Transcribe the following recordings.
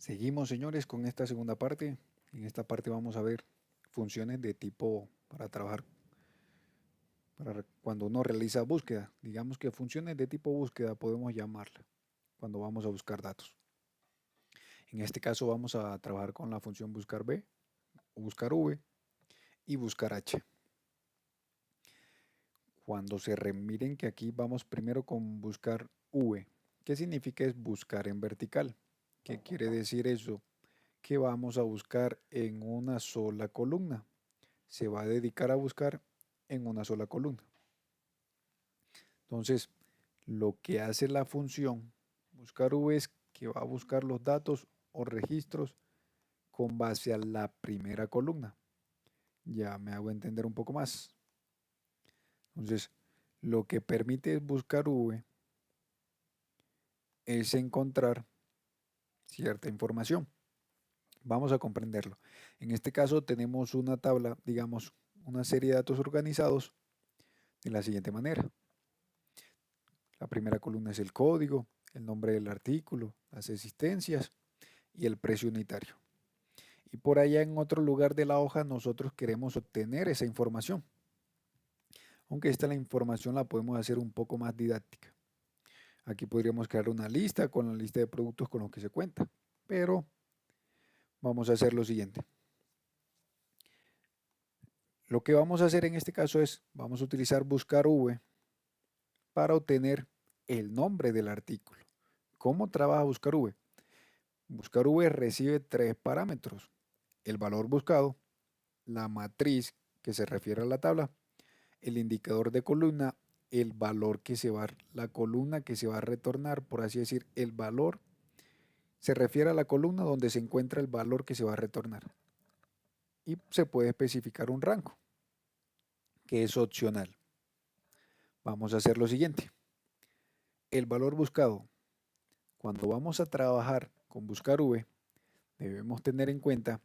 Seguimos, señores, con esta segunda parte. En esta parte vamos a ver funciones de tipo para trabajar, cuando uno realiza búsqueda. Digamos que funciones de tipo búsqueda podemos llamarla cuando vamos a buscar datos. En este caso vamos a trabajar con la función buscar B, buscar V y buscar H. Cuando miren que aquí vamos primero con buscar V. ¿Qué significa es buscar en vertical? ¿Qué quiere decir eso? Que vamos a buscar en una sola columna. Se va a dedicar a buscar en una sola columna. Entonces, lo que hace la función buscar V es que va a buscar los datos o registros con base a la primera columna. Ya me hago entender un poco más. Entonces, lo que permite buscar V es encontrar cierta información. Vamos a comprenderlo. En este caso tenemos una tabla, digamos, una serie de datos organizados de la siguiente manera. La primera columna es el código, el nombre del artículo, las existencias y el precio unitario. Y por allá en otro lugar de la hoja nosotros queremos obtener esa información. Aunque esta la información la podemos hacer un poco más didáctica. Aquí podríamos crear una lista con la lista de productos con los que se cuenta. Pero vamos a hacer lo siguiente. Lo que vamos a hacer en este caso es, vamos a utilizar buscar V para obtener el nombre del artículo. ¿Cómo trabaja buscar V? Buscar V recibe tres parámetros: el valor buscado, la matriz que se refiere a la tabla, el indicador de columna, el valor que se va, la columna que se va a retornar, por así decir, el valor se refiere a la columna donde se encuentra el valor que se va a retornar. Y se puede especificar un rango, que es opcional. Vamos a hacer lo siguiente. El valor buscado. Cuando vamos a trabajar con buscar V, debemos tener en cuenta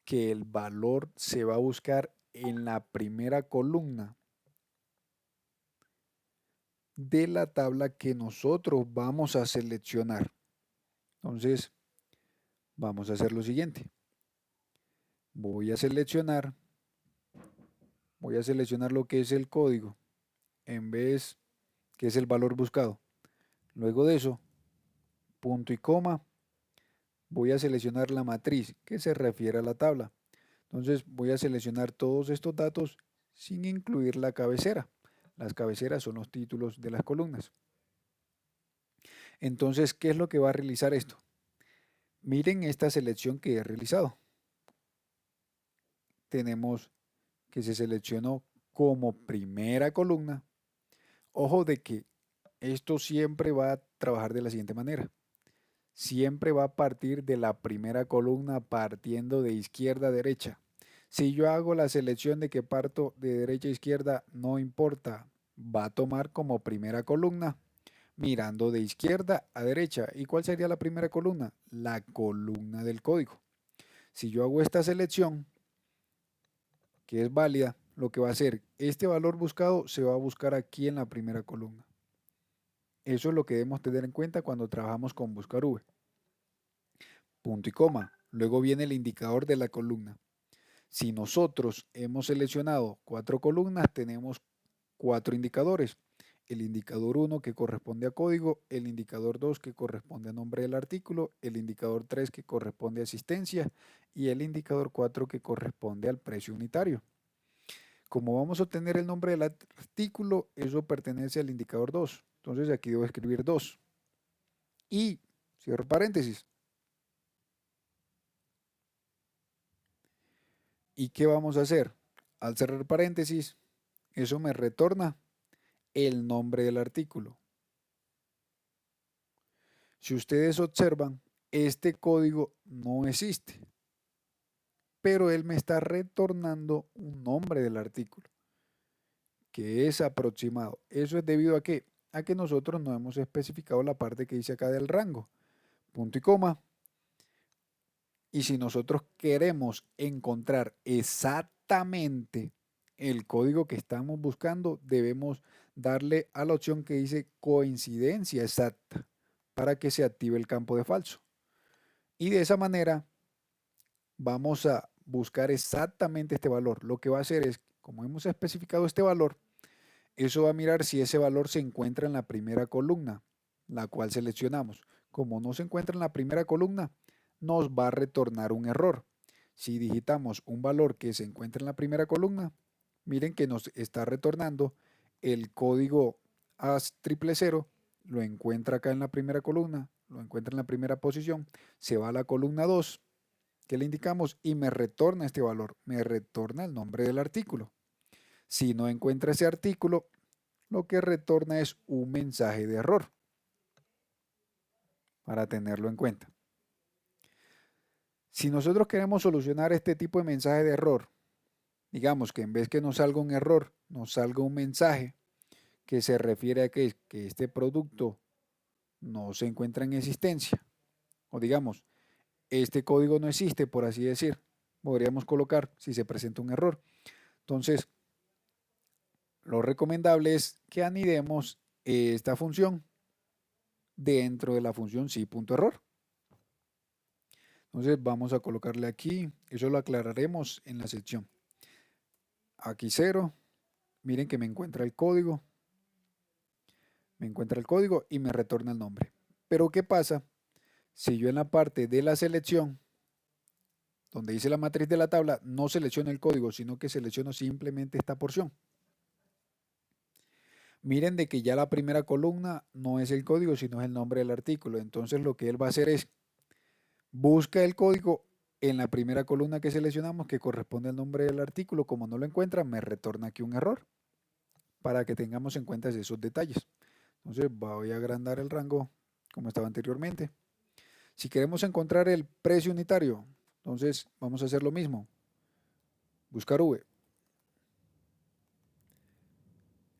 que el valor se va a buscar en la primera columna de la tabla que nosotros vamos a seleccionar. Entonces, vamos a hacer lo siguiente. Voy a seleccionar lo que es el código en vez que es el valor buscado. Luego de eso, punto y coma, voy a seleccionar la matriz que se refiere a la tabla. Entonces voy a seleccionar todos estos datos sin incluir la cabecera. Las cabeceras son los títulos de las columnas. Entonces, ¿qué es lo que va a realizar esto? Miren esta selección que he realizado. Tenemos que se seleccionó como primera columna. Ojo de que esto siempre va a trabajar de la siguiente manera. Siempre va a partir de la primera columna partiendo de izquierda a derecha. Si yo hago la selección de que parto de derecha a izquierda, no importa. Va a tomar como primera columna mirando de izquierda a derecha. ¿Y cuál sería la primera columna? La columna del código. Si yo hago esta selección, que es válida, lo que va a hacer, este valor buscado se va a buscar aquí en la primera columna. Eso es lo que debemos tener en cuenta cuando trabajamos con buscar V. Punto y coma. Luego viene el indicador de la columna. Si nosotros hemos seleccionado 4 columnas, tenemos 4 indicadores. El indicador 1 que corresponde a código, el indicador 2 que corresponde a nombre del artículo, el indicador 3 que corresponde a asistencia y el indicador 4 que corresponde al precio unitario. Como vamos a obtener el nombre del artículo, eso pertenece al indicador 2. Entonces aquí debo escribir 2. Y cierro paréntesis. ¿Y qué vamos a hacer? Al cerrar paréntesis, eso me retorna el nombre del artículo. Si ustedes observan, este código no existe, pero él me está retornando un nombre del artículo, que es aproximado. ¿Eso es debido a qué? A que nosotros no hemos especificado la parte que dice acá del rango. Punto y coma. Y si nosotros queremos encontrar exactamente el código que estamos buscando, debemos darle a la opción que dice coincidencia exacta para que se active el campo de falso. Y de esa manera vamos a buscar exactamente este valor. Lo que va a hacer es, como hemos especificado este valor, eso va a mirar si ese valor se encuentra en la primera columna, la cual seleccionamos. Como no se encuentra en la primera columna, nos va a retornar un error. Si digitamos un valor que se encuentra en la primera columna, miren que nos está retornando el código AS000, lo encuentra acá en la primera columna, lo encuentra en la primera posición, se va a la columna 2, que le indicamos, y me retorna este valor, me retorna el nombre del artículo. Si no encuentra ese artículo, lo que retorna es un mensaje de error, para tenerlo en cuenta. Si nosotros queremos solucionar este tipo de mensaje de error, digamos que en vez que nos salga un error, nos salga un mensaje que se refiere a que este producto no se encuentra en existencia, o digamos, este código no existe, por así decir, podríamos colocar si se presenta un error. Entonces, lo recomendable es que anidemos esta función dentro de la función sí.error. Entonces vamos a colocarle aquí, eso lo aclararemos en la sección. Aquí 0, miren que me encuentra el código y me retorna el nombre. Pero ¿qué pasa si yo en la parte de la selección, donde dice la matriz de la tabla, no selecciono el código, sino que selecciono simplemente esta porción? Miren de que ya la primera columna no es el código, sino es el nombre del artículo. Entonces lo que él va a hacer es, busca el código en la primera columna que seleccionamos que corresponde al nombre del artículo. Como no lo encuentra, me retorna aquí un error, para que tengamos en cuenta esos detalles. Entonces voy a agrandar el rango como estaba anteriormente. Si queremos encontrar el precio unitario, entonces vamos a hacer lo mismo. Buscar V.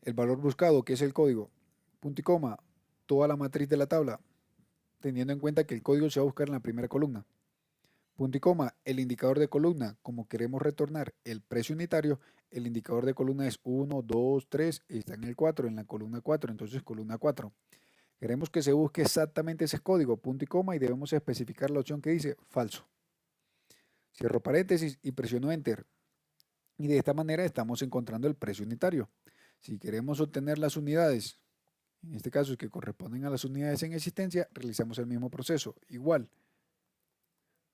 El valor buscado, que es el código, punto y coma, toda la matriz de la tabla, teniendo en cuenta que el código se va a buscar en la primera columna. Punto y coma, el indicador de columna, como queremos retornar el precio unitario, el indicador de columna es 1, 2, 3, está en el 4, en la columna 4, entonces columna 4. Queremos que se busque exactamente ese código, punto y coma, y debemos especificar la opción que dice falso. Cierro paréntesis y presiono Enter. Y de esta manera estamos encontrando el precio unitario. Si queremos obtener las unidades, en este caso que corresponden a las unidades en existencia, realizamos el mismo proceso. Igual,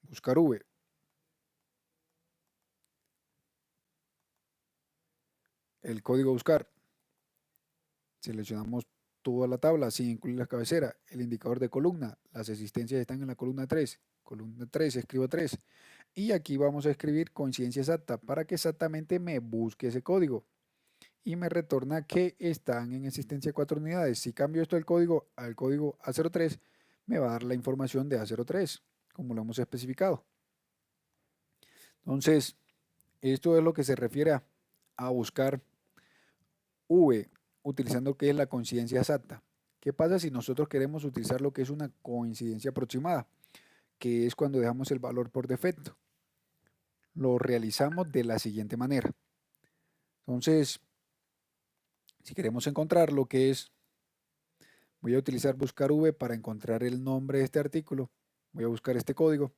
buscar V. El código buscar. Seleccionamos toda la tabla sin incluir la cabecera. El indicador de columna. Las existencias están en la columna 3. Columna 3, escribo 3. Y aquí vamos a escribir coincidencia exacta para que exactamente me busque ese código. Y me retorna que están en existencia 4 unidades. Si cambio esto del código al código A03, me va a dar la información de A03, como lo hemos especificado. Entonces, esto es lo que se refiere a buscar V, utilizando lo que es la coincidencia exacta. ¿Qué pasa si nosotros queremos utilizar lo que es una coincidencia aproximada? Que es cuando dejamos el valor por defecto. Lo realizamos de la siguiente manera. Entonces, si queremos encontrar lo que es, voy a utilizar buscar V para encontrar el nombre de este artículo. Voy a buscar este código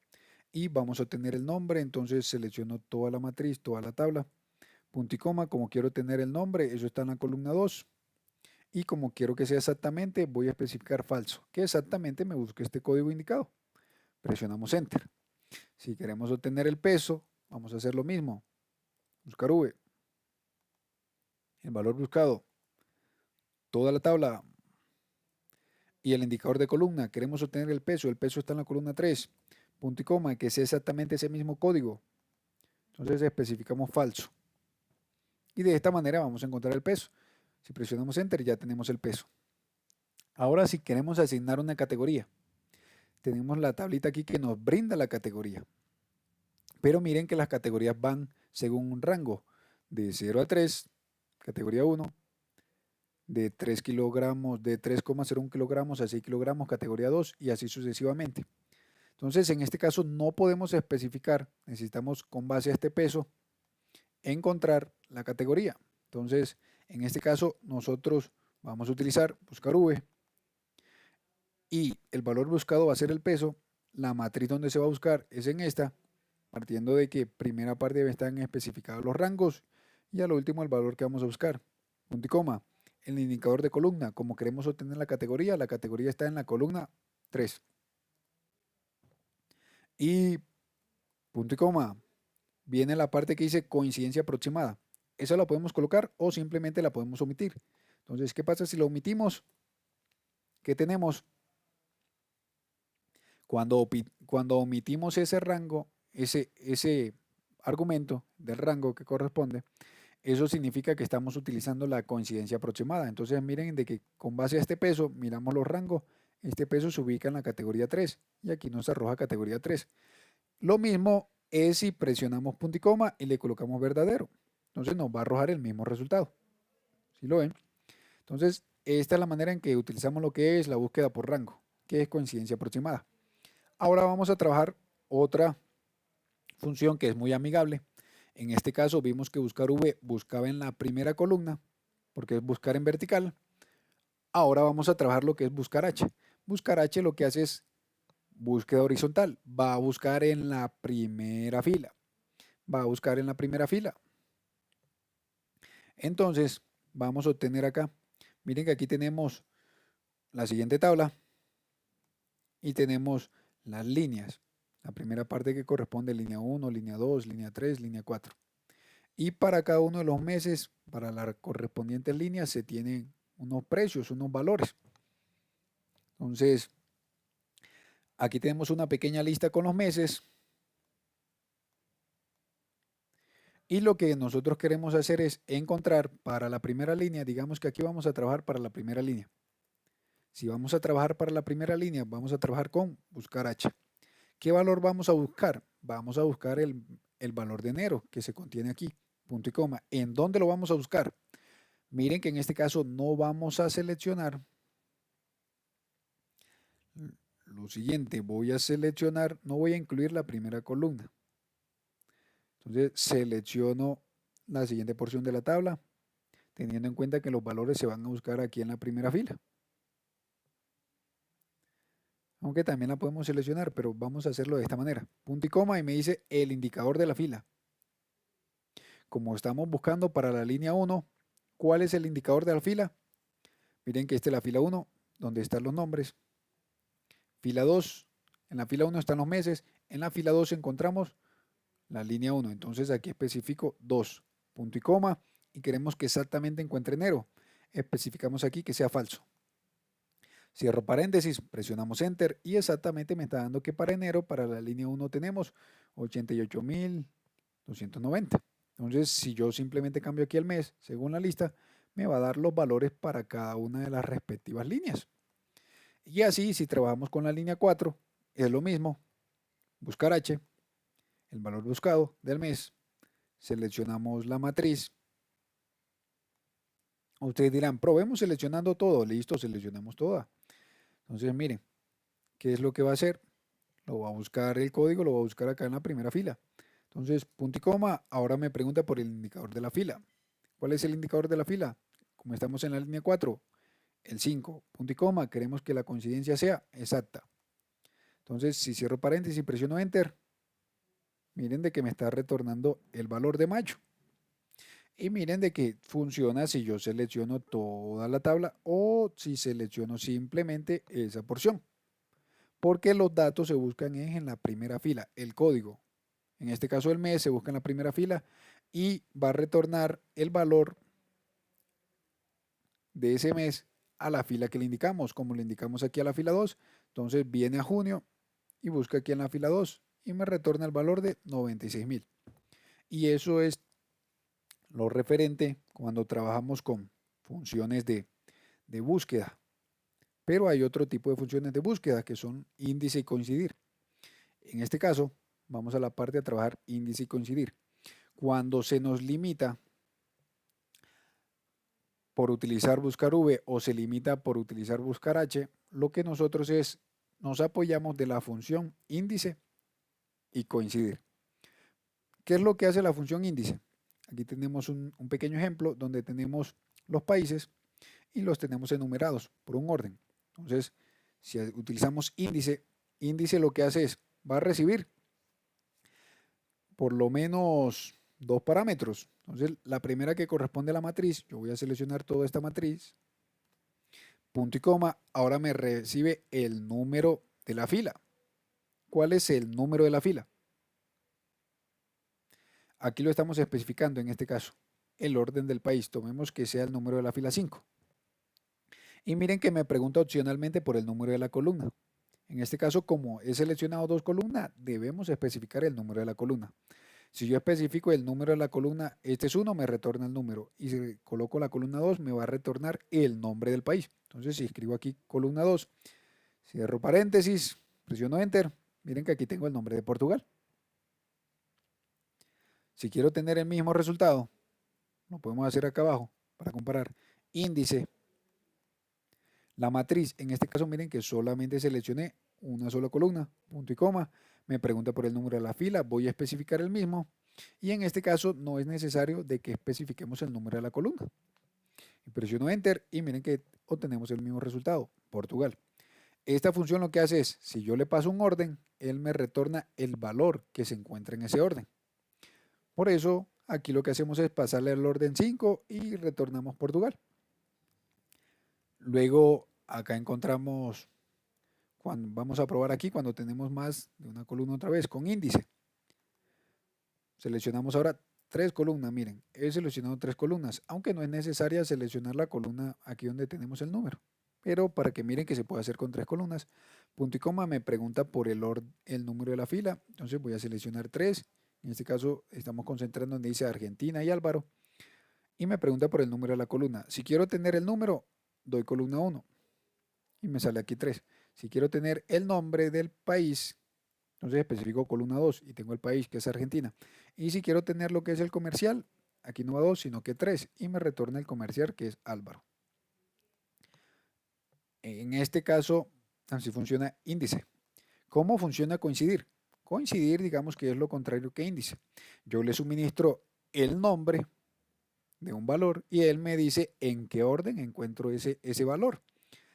y vamos a obtener el nombre. Entonces selecciono toda la matriz, toda la tabla. Punto y coma, como quiero tener el nombre, eso está en la columna 2. Y como quiero que sea exactamente, voy a especificar falso, que exactamente me busque este código indicado. Presionamos Enter. Si queremos obtener el peso, vamos a hacer lo mismo. Buscar V. El valor buscado, toda la tabla y el indicador de columna. Queremos obtener el peso está en la columna 3. Punto y coma, que sea exactamente ese mismo código. Entonces especificamos falso. Y de esta manera vamos a encontrar el peso. Si presionamos Enter ya tenemos el peso. Ahora si queremos asignar una categoría, tenemos la tablita aquí que nos brinda la categoría. Pero miren que las categorías van según un rango de 0 a 3, categoría 1, de 3 kilogramos, de 3,01 kilogramos a 6 kilogramos, categoría 2, y así sucesivamente. Entonces, en este caso no podemos especificar, necesitamos con base a este peso encontrar la categoría. Entonces, en este caso nosotros vamos a utilizar buscar V y el valor buscado va a ser el peso. la matriz donde se va a buscar es en esta, partiendo de que primera parte están especificados los rangos y a lo último el valor que vamos a buscar. Punto y coma. El indicador de columna, como queremos obtener la categoría está en la columna 3. Y punto y coma. Viene la parte que dice coincidencia aproximada. Esa la podemos colocar o simplemente la podemos omitir. Entonces, ¿qué pasa si la omitimos? ¿Qué tenemos? Cuando omitimos ese rango, ese argumento del rango que corresponde, eso significa que estamos utilizando la coincidencia aproximada. Entonces miren de que con base a este peso, miramos los rangos, este peso se ubica en la categoría 3 y aquí nos arroja categoría 3. Lo mismo es si presionamos punto y coma y le colocamos verdadero. Entonces nos va a arrojar el mismo resultado. ¿Sí lo ven? Entonces, esta es la manera en que utilizamos lo que es la búsqueda por rango, que es coincidencia aproximada. Ahora vamos a trabajar otra función que es muy amigable. En este caso vimos que buscar V buscaba en la primera columna, porque es buscar en vertical. Ahora vamos a trabajar lo que es buscar H. Buscar H lo que hace es búsqueda horizontal. Va a buscar en la primera fila. Va a buscar en la primera fila. Entonces, vamos a obtener acá. Miren que aquí tenemos la siguiente tabla y tenemos las líneas. La primera parte que corresponde línea 1, línea 2, línea 3, línea 4. Y para cada uno de los meses, para la correspondiente línea, se tienen unos precios, unos valores. Entonces, aquí tenemos una pequeña lista con los meses. Y lo que nosotros queremos hacer es encontrar para la primera línea, digamos que aquí vamos a trabajar para la primera línea. Si vamos a trabajar para la primera línea, vamos a trabajar con buscar H. ¿Qué valor vamos a buscar? Vamos a buscar el valor de enero que se contiene aquí, punto y coma. ¿En dónde lo vamos a buscar? Miren que en este caso no vamos a seleccionar. Lo siguiente, voy a seleccionar, no voy a incluir la primera columna. Entonces selecciono la siguiente porción de la tabla, teniendo en cuenta que los valores se van a buscar aquí en la primera fila. Aunque también la podemos seleccionar, pero vamos a hacerlo de esta manera. Punto y coma y me dice el indicador de la fila. Como estamos buscando para la línea 1, ¿cuál es el indicador de la fila? Miren que esta es la fila 1, donde están los nombres. Fila 2, en la fila 1 están los meses, en la fila 2 encontramos la línea 1. Entonces aquí especifico 2, punto y coma, y queremos que exactamente encuentre enero. Especificamos aquí que sea falso. Cierro paréntesis, presionamos Enter y exactamente me está dando que para enero, para la línea 1 tenemos 88.290. Entonces, si yo simplemente cambio aquí el mes, según la lista, me va a dar los valores para cada una de las respectivas líneas. Y así, si trabajamos con la línea 4, es lo mismo. Buscar H, el valor buscado del mes, seleccionamos la matriz. Ustedes dirán, probemos seleccionando todo. Listo, seleccionamos toda. Entonces, miren, ¿qué es lo que va a hacer? Lo va a buscar el código, lo va a buscar acá en la primera fila. Entonces, punto y coma, ahora me pregunta por el indicador de la fila. ¿Cuál es el indicador de la fila? Como estamos en la línea 4, el 5, punto y coma, queremos que la coincidencia sea exacta. Entonces, si cierro paréntesis y presiono Enter, miren de que me está retornando el valor de mayo. Y miren de que funciona si yo selecciono toda la tabla o si selecciono simplemente esa porción. Porque los datos se buscan en la primera fila, el código. En este caso el mes se busca en la primera fila y va a retornar el valor de ese mes a la fila que le indicamos, como le indicamos aquí a la fila 2. Entonces viene a junio y busca aquí en la fila 2 y me retorna el valor de 96.000. Y eso es lo referente cuando trabajamos con funciones de búsqueda. Pero hay otro tipo de funciones de búsqueda que son índice y coincidir. En este caso, vamos a la parte de trabajar índice y coincidir. Cuando se nos limita por utilizar buscar V o se limita por utilizar buscar H, lo que nosotros nos apoyamos de la función índice y coincidir. ¿Qué es lo que hace la función índice? Aquí tenemos un pequeño ejemplo donde tenemos los países y los tenemos enumerados por un orden. Entonces, si utilizamos índice, índice lo que hace es, va a recibir por lo menos dos parámetros. Entonces, la primera que corresponde a la matriz, yo voy a seleccionar toda esta matriz, punto y coma, ahora me recibe el número de la fila. ¿Cuál es el número de la fila? Aquí lo estamos especificando en este caso. El orden del país, tomemos que sea el número de la fila 5. Y miren que me pregunta opcionalmente por el número de la columna. En este caso, como he seleccionado dos columnas, debemos especificar el número de la columna. Si yo especifico el número de la columna, este es 1, me retorna el número. Y si coloco la columna 2, me va a retornar el nombre del país. Entonces, si escribo aquí columna 2, cierro paréntesis, presiono Enter, miren que aquí tengo el nombre de Portugal. Si quiero tener el mismo resultado, lo podemos hacer acá abajo para comparar. Índice. La matriz, en este caso miren que solamente seleccioné una sola columna, punto y coma, me pregunta por el número de la fila, voy a especificar el mismo y en este caso no es necesario de que especifiquemos el número de la columna. Y presiono Enter y miren que obtenemos el mismo resultado, Portugal. Esta función lo que hace es, si yo le paso un orden, él me retorna el valor que se encuentra en ese orden. Por eso aquí lo que hacemos es pasarle al orden 5 y retornamos Portugal. Luego acá encontramos, cuando vamos a probar aquí, cuando tenemos más de una columna otra vez, con índice. Seleccionamos ahora tres columnas, miren, he seleccionado tres columnas, aunque no es necesaria seleccionar la columna aquí donde tenemos el número. Pero para que miren que se puede hacer con tres columnas, punto y coma me pregunta por el número de la fila, entonces voy a seleccionar 3. En este caso estamos concentrando donde dice Argentina y Álvaro. Y me pregunta por el número de la columna. Si quiero tener el número, doy columna 1 y me sale aquí 3. Si quiero tener el nombre del país, entonces especifico columna 2 y tengo el país que es Argentina. Y si quiero tener lo que es el comercial, aquí no va 2 sino que 3 y me retorna el comercial que es Álvaro. En este caso, así funciona índice. ¿Cómo funciona coincidir? Coincidir, digamos que es lo contrario que índice. Yo le suministro el nombre de un valor y él me dice en qué orden encuentro ese valor.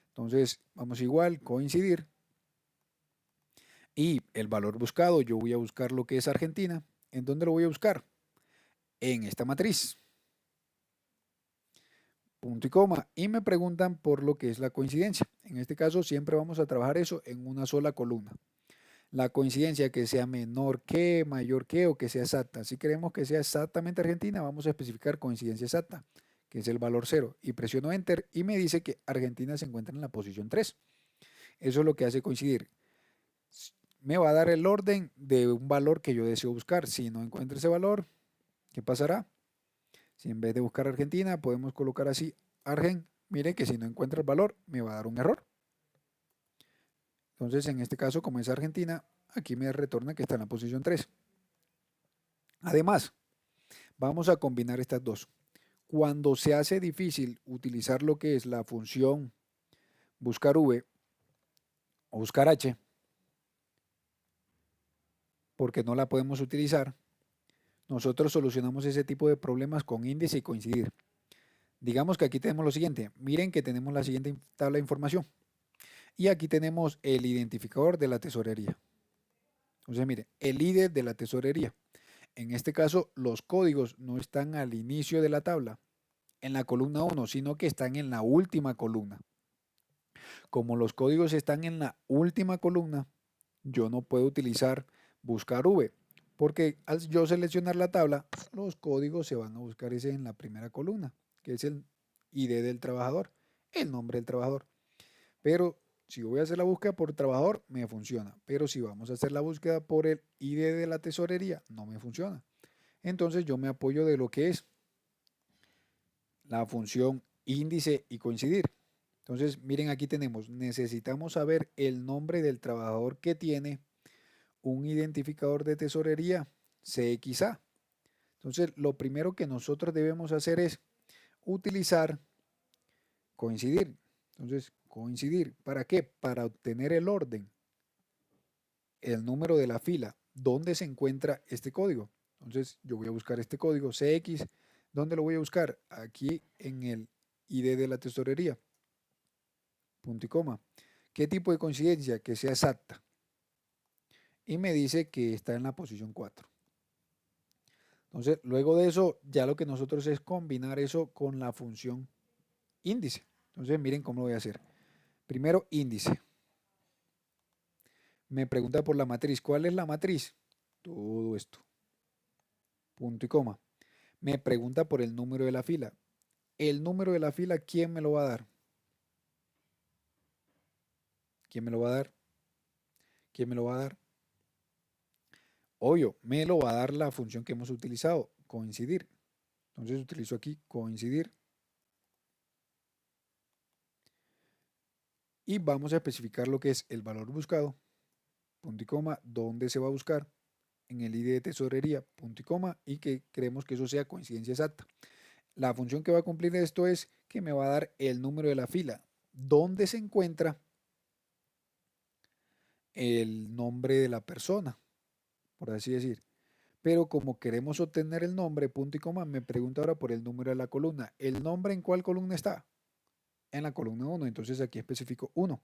Entonces, vamos igual, coincidir. Y el valor buscado, yo voy a buscar lo que es Argentina. ¿En dónde lo voy a buscar? En esta matriz. Punto y coma. Y me preguntan por lo que es la coincidencia. En este caso, siempre vamos a trabajar eso en una sola columna. La coincidencia que sea menor que, mayor que o que sea exacta. Si queremos que sea exactamente Argentina, vamos a especificar coincidencia exacta, que es el valor 0. Y presiono Enter y me dice que Argentina se encuentra en la posición 3. Eso es lo que hace coincidir. Me va a dar el orden de un valor que yo deseo buscar. Si no encuentro ese valor, ¿qué pasará? Si en vez de buscar Argentina, podemos colocar así Argen, mire que si no encuentra el valor, me va a dar un error. Entonces, en este caso, como es Argentina, aquí me retorna que está en la posición 3. Además, vamos a combinar estas dos. Cuando se hace difícil utilizar lo que es la función buscar V o buscar H, porque no la podemos utilizar, nosotros solucionamos ese tipo de problemas con índice y coincidir. Digamos que aquí tenemos lo siguiente. Miren que tenemos la siguiente tabla de información. Y aquí tenemos el identificador de la tesorería. Entonces, miren, el ID de la tesorería. En este caso, los códigos no están al inicio de la tabla, en la columna 1, sino que están en la última columna. Como los códigos están en la última columna, yo no puedo utilizar buscar V, porque al yo seleccionar la tabla, los códigos se van a buscar ese en la primera columna, que es el ID del trabajador, el nombre del trabajador. Pero si voy a hacer la búsqueda por trabajador, me funciona. Pero si vamos a hacer la búsqueda por el ID de la tesorería, no me funciona. Entonces yo me apoyo de lo que es la función índice y coincidir. Entonces, miren, aquí necesitamos saber el nombre del trabajador que tiene un identificador de tesorería CXA. Entonces, lo primero que nosotros debemos hacer es utilizar coincidir. Entonces, coincidir, ¿para qué? Para obtener el orden, el número de la fila, donde se encuentra este código. Entonces, yo voy a buscar este código CX. ¿Dónde lo voy a buscar? Aquí en el ID de la tesorería. Punto y coma. ¿Qué tipo de coincidencia? Que sea exacta. y me dice que está en la posición 4. Entonces, luego de eso, ya lo que nosotros es combinar eso con la función índice. Entonces, miren cómo lo voy a hacer. Primero, índice. Me pregunta por la matriz. ¿Cuál es la matriz? Todo esto. Punto y coma. Me pregunta por el número de la fila. El número de la fila, ¿quién me lo va a dar? ¿Quién me lo va a dar? ¿Quién me lo va a dar? Obvio, me lo va a dar la función que hemos utilizado, coincidir. Entonces utilizo aquí coincidir. Y vamos a especificar lo que es el valor buscado, punto y coma, dónde se va a buscar, en el ID de tesorería, punto y coma, y que queremos que eso sea coincidencia exacta. La función que va a cumplir esto es que me va a dar el número de la fila, dónde se encuentra el nombre de la persona, por así decir. Pero como queremos obtener el nombre, punto y coma, me pregunta ahora por el número de la columna. ¿El nombre en cuál columna está? En la columna 1. Entonces aquí especifico 1.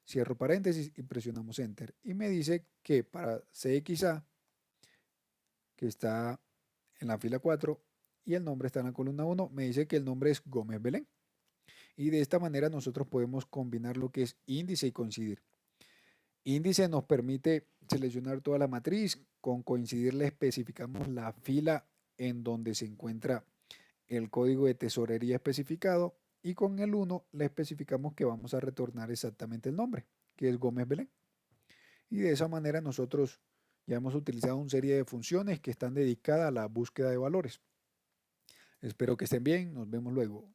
Cierro paréntesis y presionamos Enter. Y me dice que para CXA, que está en la fila 4 y el nombre está en la columna 1, me dice que el nombre es Gómez Belén. Y de esta manera nosotros podemos combinar lo que es índice y coincidir. Índice nos permite seleccionar toda la matriz, con coincidir le especificamos la fila en donde se encuentra el código de tesorería especificado y con el 1 le especificamos que vamos a retornar exactamente el nombre, que es Gómez Belén. Y de esa manera nosotros ya hemos utilizado una serie de funciones que están dedicadas a la búsqueda de valores. Espero que estén bien, nos vemos luego.